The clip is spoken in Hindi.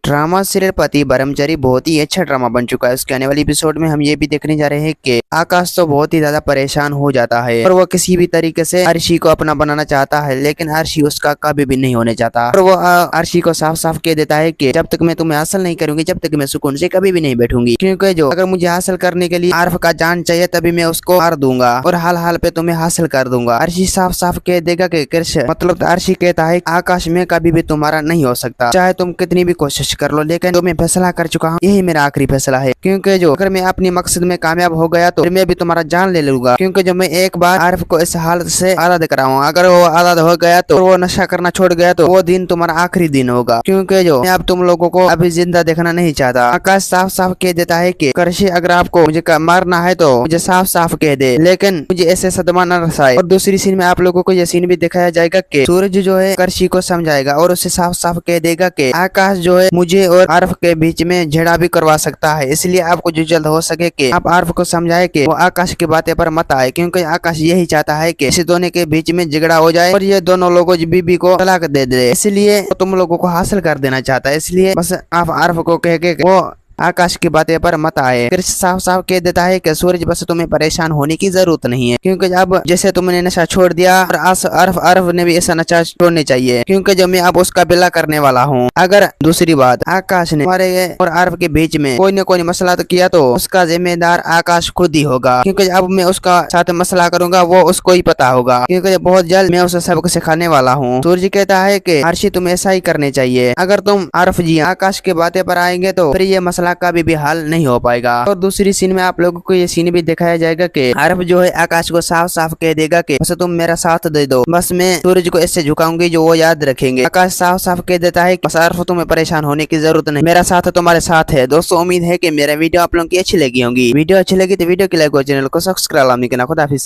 ड्रामा सीरियल पति ब्रह्मचारी बहुत ही अच्छा ड्रामा बन चुका है। उसके आने वाली एपिसोड में हम ये भी देखने जा रहे हैं कि आकाश तो बहुत ही ज्यादा परेशान हो जाता है और वो किसी भी तरीके से अर्शी को अपना बनाना चाहता है, लेकिन अर्शी उसका कभी भी नहीं होने चाहता। और वो अर्शी को साफ साफ कह देता है कि जब तक मैं तुम्हें हासिल नहीं करूंगी, जब तक मैं सुकून से कभी भी नहीं बैठूंगी, क्योंकि जो अगर मुझे हासिल करने के लिए आर्फ का जान चाहिए तभी मैं उसको मार दूंगा और हाल हाल पे तुम्हें हासिल कर दूंगा। अर्शी साफ साफ कह देगा कि कृष्ण मतलब अर्शी कहता है आकाश में कभी भी तुम्हारा नहीं हो सकता, चाहे तुम कितनी भी कोशिश कर लो, लेकिन तो मैं फैसला कर चुका हूँ, यही मेरा आखिरी फैसला है। क्योंकि जो अगर मैं अपनी मकसद में कामयाब हो गया तो फिर मैं भी तुम्हारा जान ले लूंगा, क्योंकि जो मैं एक बार आरिफ को इस हालत से आजाद कराऊं, अगर वो आजाद हो गया तो वो नशा करना छोड़ गया तो वो दिन तुम्हारा आखिरी दिन होगा, क्योंकि जो मैं अब तुम लोगों को अभी जिंदा देखना नहीं चाहता। आकाश साफ साफ कह देता है कि कृषि अगर आपको मुझे मारना है तो मुझे साफ साफ कह दे, लेकिन मुझे ऐसे सदमा न रसाए। और दूसरी सीन में आप लोगों को यह सीन भी दिखाया जाएगा कि सूरज जो है कृषि को समझाएगा और उसे साफ साफ कह देगा कि आकाश जो है मुझे और आरिफ के बीच में झगड़ा भी करवा सकता है, इसलिए आपको जो जल्द हो सके कि आप आरिफ को समझाए कि वो आकाश की बातें पर मत आए, क्योंकि आकाश यही चाहता है कि इस दोनों के बीच में झगड़ा हो जाए और ये दोनों लोगों बीबी को तलाक दे दे, इसलिए वो तुम लोगों को हासिल कर देना चाहता है, इसलिए बस आप आरिफ को कह के वो आकाश की बातें पर मत आए। कृष्ण साफ साफ कह देता है कि सूरज बस तुम्हें परेशान होने की जरूरत नहीं है, क्योंकि अब जैसे तुमने नशा छोड़ दिया और अर्फ ने भी ऐसा नशा छोड़ने चाहिए, क्योंकि जो मैं अब उसका बिला करने वाला हूँ। अगर दूसरी बात आकाश ने हमारे और अर्फ के बीच में कोई न कोई मसला तो किया तो उसका जिम्मेदार आकाश खुद ही होगा, क्योंकि अब मैं उसका साथ मसला करूंगा वो उसको ही पता होगा, क्योंकि बहुत जल्द मैं उसे सबक सिखाने वाला हूँ। सूरज कहता है कि हर्षी तुम ऐसा ही करने चाहिए, अगर तुम अर्फ जी आकाश के बातें पर आएंगे तो फिर ये मसला कभी भी हल नहीं हो पाएगा। और दूसरी सीन में आप लोगों को ये सीन भी दिखाया जाएगा कि आरिफ जो है आकाश को साफ साफ कह देगा कि बस तुम मेरा साथ दे दो, बस मैं सूरज को ऐसे झुकाऊंगी जो वो याद रखेंगे। आकाश साफ साफ कह देता है बस आरिफ तुम्हें परेशान होने की जरूरत नहीं, मेरा साथ तुम्हारे साथ है। दोस्तों उम्मीद है कि मेरा वीडियो आप लोगों की अच्छी लगी होगी। वीडियो अच्छी लगी तो वीडियो की लाइक और चैनल को सब्सक्राइब करना। खुदा हाफिज।